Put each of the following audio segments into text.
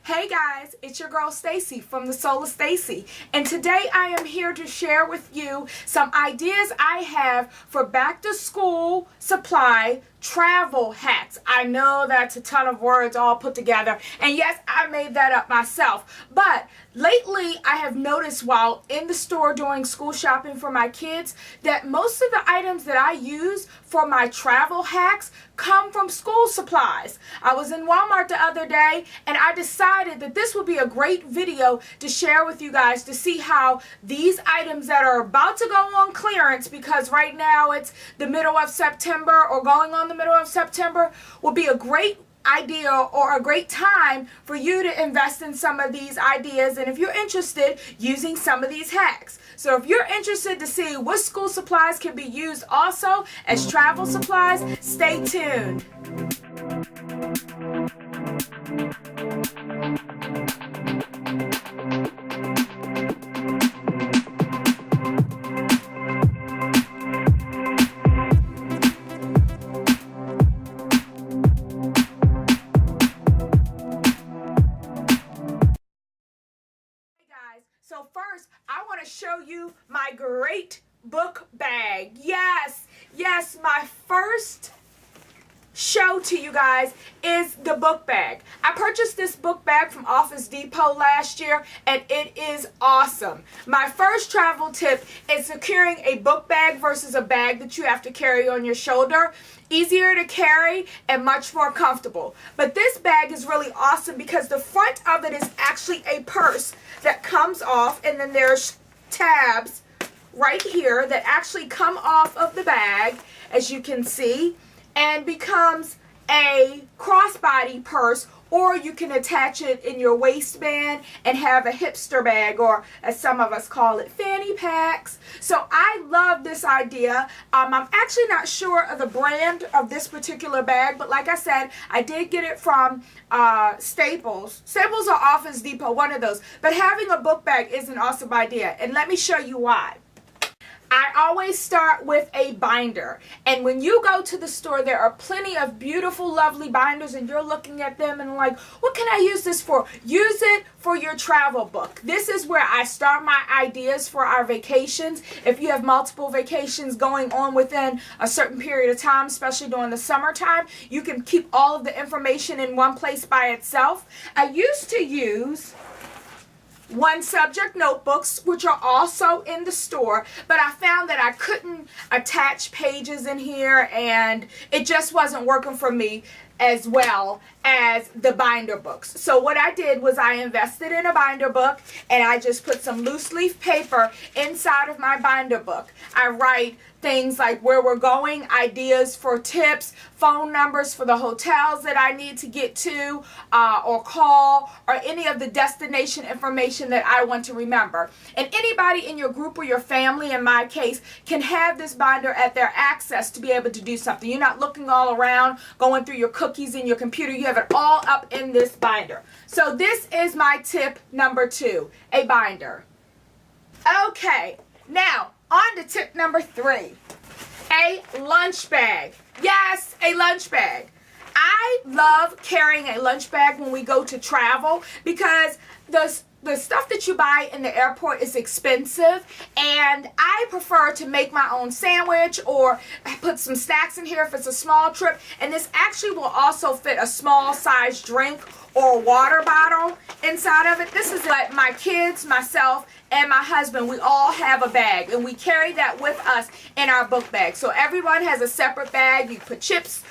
Hey guys, it's your girl Stacy from the Soul of Stacy, and today I am here to share with you some ideas I have for back to school supply travel hacks. I know that's a ton of words all put together, and yes, I made that up myself, but lately I have noticed while in the store doing school shopping for my kids that most of the items that I use for my travel hacks come from school supplies. I was in Walmart the other day and I decided that this would be a great video to share with you guys to see how these items that are about to go on clearance, because right now it's the middle of September or going on the middle of September, will be a great idea or a great time for you to invest in some of these ideas, and if you're interested, using some of these hacks. So if you're interested to see what school supplies can be used also as travel supplies, stay tuned. So first, I want to show you my great book bag. Yes, my first show to you guys is the book bag. I purchased this book bag from Office Depot last year and it is awesome. My first travel tip is securing a book bag versus a bag that you have to carry on your shoulder. Easier to carry and much more comfortable. But this bag is really awesome because the front of it is actually a purse that comes off, and then there's tabs right here that actually come off of the bag, as you can see, and becomes a crossbody purse, or you can attach it in your waistband and have a hipster bag, or as some of us call it, fanny packs. So I love this idea. I'm actually not sure of the brand of this particular bag, but like I said, I did get it from Staples. Staples or Office Depot, one of those. But having a book bag is an awesome idea, and let me show you why. I always start with a binder, and when you go to the store, there are plenty of beautiful, lovely binders, and you're looking at them and like, what can I use this for? Use it for your travel book. This is where I start my ideas for our vacations. If you have multiple vacations going on within a certain period of time, especially during the summertime, you can keep all of the information in one place by itself. I used to use one subject notebooks, which are also in the store, but I found that I couldn't attach pages in here and it just wasn't working for me as well as the binder books. So what I did was I invested in a binder book, and I just put some loose leaf paper inside of my binder book. I write things like where we're going, ideas for tips, phone numbers for the hotels that I need to get to or call, or any of the destination information that I want to remember. And anybody in your group or your family, in my case, can have this binder at their access to be able to do something. You're not looking all around, going through your cookies in your computer. You have it all up in this binder. So this is my tip number 2, a binder. Okay, now on to tip number 3, a lunch bag. Yes, a lunch bag. I love carrying a lunch bag when we go to travel because the stuff that you buy in the airport is expensive, and I prefer to make my own sandwich or put some snacks in here if it's a small trip. And this actually will also fit a small size drink or water bottle inside of it. This is like my kids, myself, and my husband, we all have a bag, and we carry that with us in our book bag. So everyone has a separate bag. You put chips,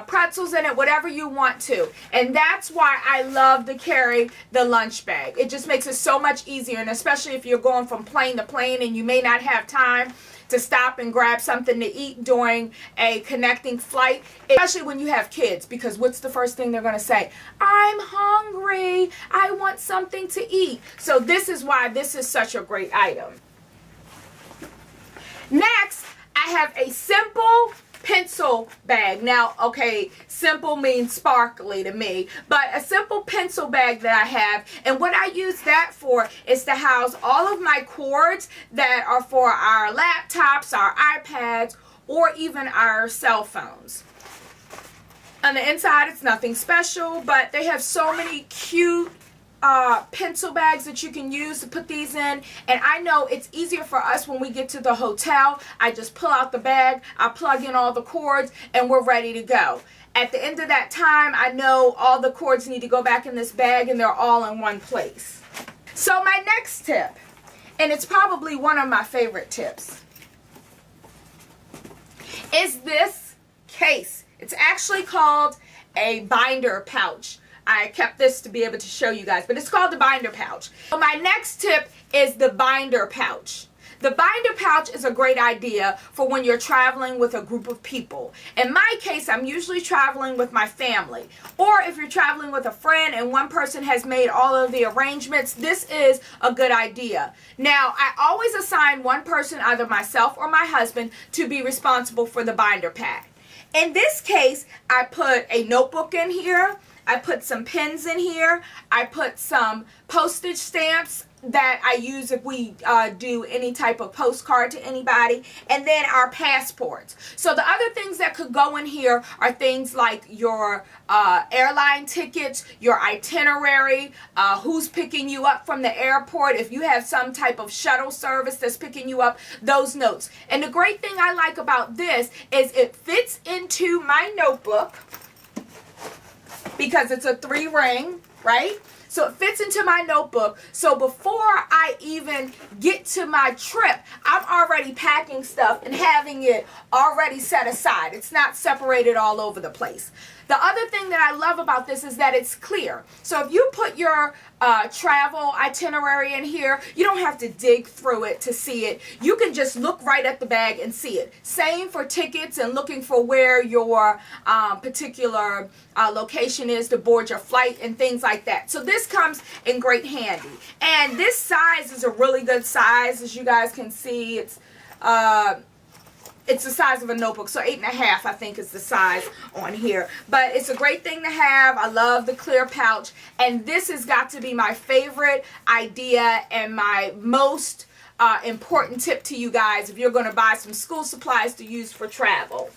pretzels in it, whatever you want to. And that's why I love to carry the lunch bag. It just makes it so much easier, and especially if you're going from plane to plane and you may not have time to stop and grab something to eat during a connecting flight, especially when you have kids, because what's the first thing they're going to say? I'm hungry. I want something to eat. So this is why this is such a great item. Next, I have a simple pencil bag. Now, okay, simple means sparkly to me, but a simple pencil bag that I have, and what I use that for is to house all of my cords that are for our laptops, our iPads, or even our cell phones. On the inside, it's nothing special, but they have so many cute pencil bags that you can use to put these in, and I know it's easier for us when we get to the hotel. I just pull out the bag, I plug in all the cords, and we're ready to go. At the end of that time, I know all the cords need to go back in this bag and they're all in one place. So my next tip, and it's probably one of my favorite tips, is this case. It's actually called a binder pouch. I kept this to be able to show you guys, but it's called the binder pouch. So my next tip is the binder pouch. The binder pouch is a great idea for when you're traveling with a group of people. In my case, I'm usually traveling with my family. Or if you're traveling with a friend and one person has made all of the arrangements, this is a good idea. Now, I always assign one person, either myself or my husband, to be responsible for the binder pack. In this case, I put a notebook in here. I put some pens in here. I put some postage stamps that I use if we do any type of postcard to anybody, and then our passports. So the other things that could go in here are things like your airline tickets, your itinerary, who's picking you up from the airport, if you have some type of shuttle service that's picking you up, those notes. And the great thing I like about this is it fits into my notebook because it's a 3-ring, right? So it fits into my notebook. So before I even get to my trip, I'm already packing stuff and having it already set aside. It's not separated all over the place. The other thing that I love about this is that it's clear. So if you put your travel itinerary in here, you don't have to dig through it to see it. You can just look right at the bag and see it. Same for tickets and looking for where your particular location is to board your flight and things like that. So this comes in great handy. And this size is a really good size. As you guys can see, it's the size of a notebook, so 8.5 I think is the size on here. But it's a great thing to have. I love the clear pouch, and this has got to be my favorite idea and my most important tip to you guys if you're going to buy some school supplies to use for travel.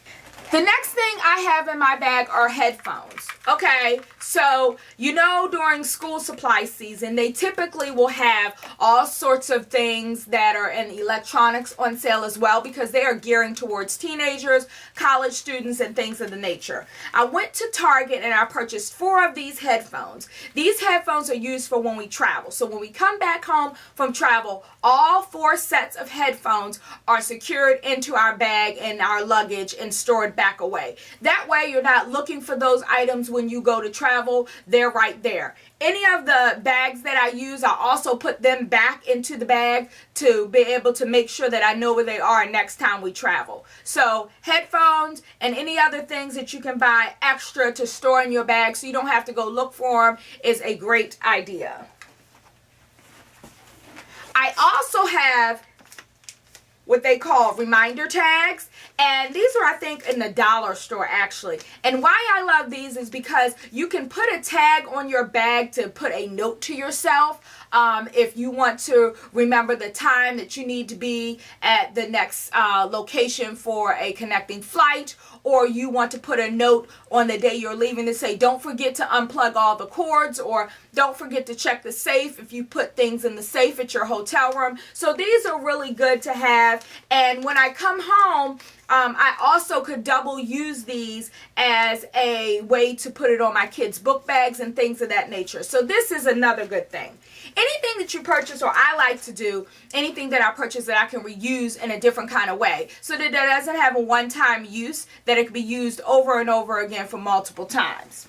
The next thing I have in my bag are headphones. Okay, so you know during school supply season, they typically will have all sorts of things that are in electronics on sale as well because they are gearing towards teenagers, college students, and things of the nature. I went to Target and I purchased 4 of these headphones. These headphones are used for when we travel. So when we come back home from travel, all 4 sets of headphones are secured into our bag and our luggage and stored back away. That way you're not looking for those items when you go to travel. They're right there. Any of the bags that I use, I also put them back into the bag to be able to make sure that I know where they are next time we travel. So headphones and any other things that you can buy extra to store in your bag so you don't have to go look for them is a great idea. I also have what they call reminder tags, and these are I think in the dollar store actually. And why I love these is because you can put a tag on your bag to put a note to yourself if you want to remember the time that you need to be at the next location for a connecting flight, or you want to put a note on the day you're leaving to say don't forget to unplug all the cords, or don't forget to check the safe if you put things in the safe at your hotel room. So these are really good to have, and when I come home I also could double use these as a way to put it on my kids' book bags and things of that nature. So this is another good thing. Anything that you purchase, or I like to do, anything that I purchase that I can reuse in a different kind of way, so that it doesn't have a one-time use, that it can be used over and over again for multiple times.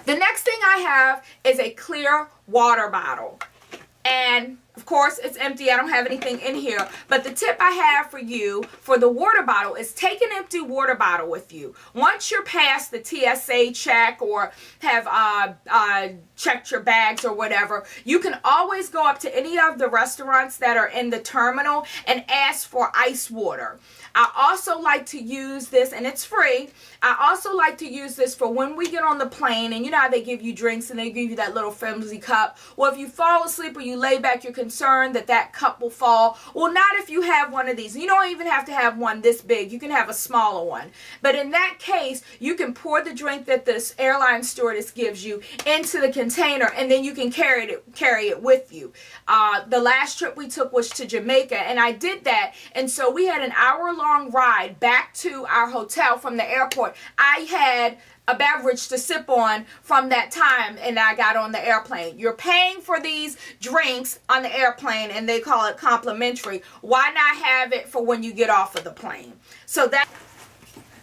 The next thing I have is a clear water bottle. And of course it's empty. I don't have anything in here. But the tip I have for you for the water bottle is take an empty water bottle with you. Once you're past the TSA check or have checked your bags or whatever, you can always go up to any of the restaurants that are in the terminal and ask for ice water. I also like to use this, and it's free. I also like to use this for when we get on the plane, and you know how they give you drinks and they give you that little flimsy cup. Well, if you fall asleep or you lay back, you're concerned that that cup will fall. Well, not if you have one of these. You don't even have to have one this big. You can have a smaller one. But in that case, you can pour the drink that this airline stewardess gives you into the container, and then you can carry it with you. The last trip we took was to Jamaica, and I did that, and so we had an hour-long ride back to our hotel from the airport. I had a beverage to sip on from that time, and I got on the airplane. You're paying for these drinks on the airplane, and they call it complimentary. Why not have it for when you get off of the plane?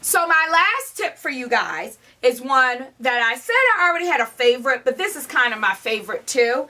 So my last tip for you guys is one that I said I already had a favorite, but this is kind of my favorite too.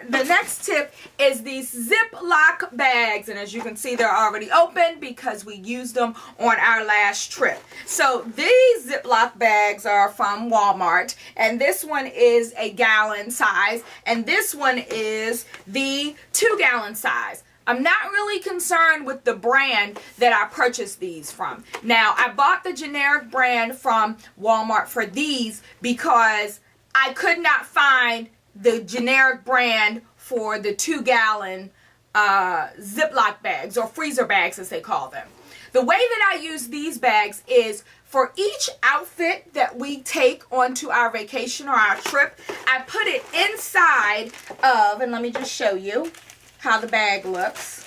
The next tip is these Ziploc bags, and as you can see, they're already open because we used them on our last trip. So these Ziploc bags are from Walmart, and this one is a gallon size, and this one is the 2-gallon size. I'm not really concerned with the brand that I purchased these from. Now, I bought the generic brand from Walmart for these because I could not find the generic brand for the 2-gallon Ziploc bags, or freezer bags as they call them. The way that I use these bags is for each outfit that we take onto our vacation or our trip, I put it inside of, and let me just show you how the bag looks.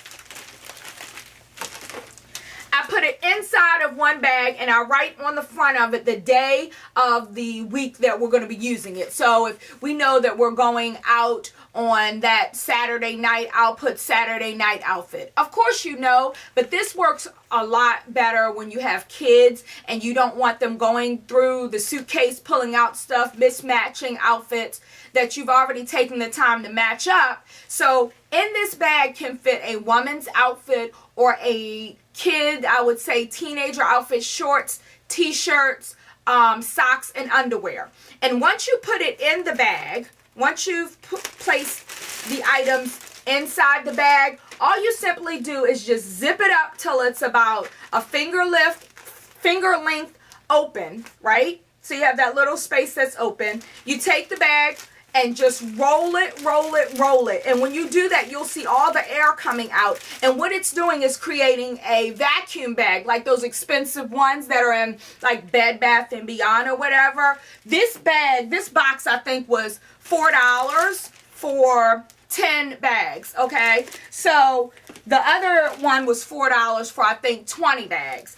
I put it inside of one bag, and I write on the front of it the day of the week that we're going to be using it. So if we know that we're going out on that Saturday night, I'll put Saturday night outfit. Of course you know, but this works a lot better when you have kids and you don't want them going through the suitcase, pulling out stuff, mismatching outfits that you've already taken the time to match up. So in this bag can fit a woman's outfit or a kid, I would say teenager outfit, shorts, t-shirts, socks, and underwear. And once you put it in the bag, once you've placed the items inside the bag, all you simply do is just zip it up till it's about a finger length open, right? So you have that little space that's open. You take the bag and just roll it, roll it, roll it. And when you do that, you'll see all the air coming out. And what it's doing is creating a vacuum bag, like those expensive ones that are in like Bed Bath & Beyond or whatever. This bag, this box, I think was $4 for 10 bags, okay? So the other one was $4 for, I think, 20 bags.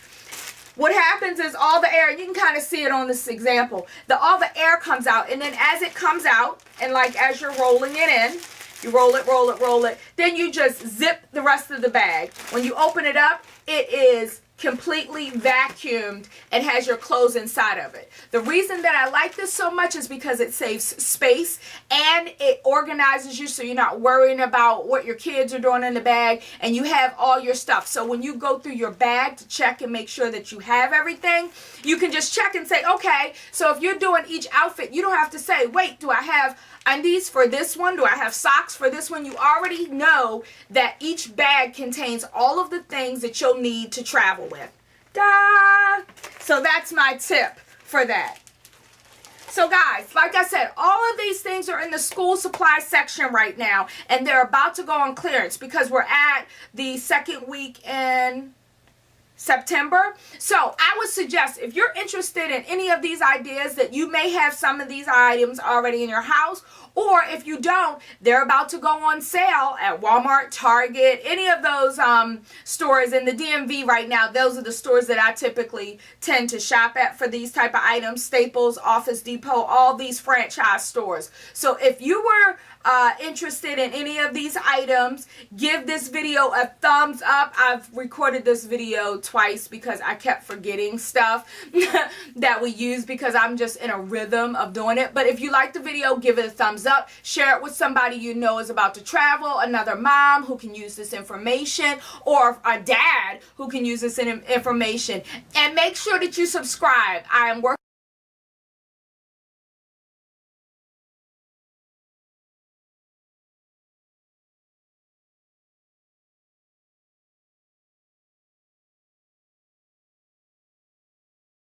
What happens is all the air, you can kind of see it on this example, all the air comes out, and then as it comes out, and like as you're rolling it in, you roll it, roll it, roll it, then you just zip the rest of the bag. When you open it up, it is completely vacuumed and has your clothes inside of it. The reason that I like this so much is because it saves space and it organizes you so you're not worrying about what your kids are doing in the bag, and you have all your stuff. So when you go through your bag to check and make sure that you have everything, you can just check and say, okay, so if you're doing each outfit, you don't have to say, wait, do I have undies for this one? Do I have socks for this one? You already know that each bag contains all of the things that you'll need to travel with. Da! So that's my tip for that. So guys, like I said, all of these things are in the school supply section right now, and they're about to go on clearance because we're at the second week in September. So I would suggest, if you're interested in any of these ideas, that you may have some of these items already in your house, or if you don't, they're about to go on sale at Walmart, Target, any of those stores in the DMV right now. Those are the stores that I typically tend to shop at for these type of items. Staples, Office Depot, all these franchise stores. So if you were interested in any of these items, give this video a thumbs up. I've recorded this video twice because I kept forgetting stuff that we use because I'm just in a rhythm of doing it. But if you like the video, give it a thumbs up. Share it with somebody you know is about to travel, another mom who can use this information, or a dad who can use this information. And make sure that you subscribe. I am working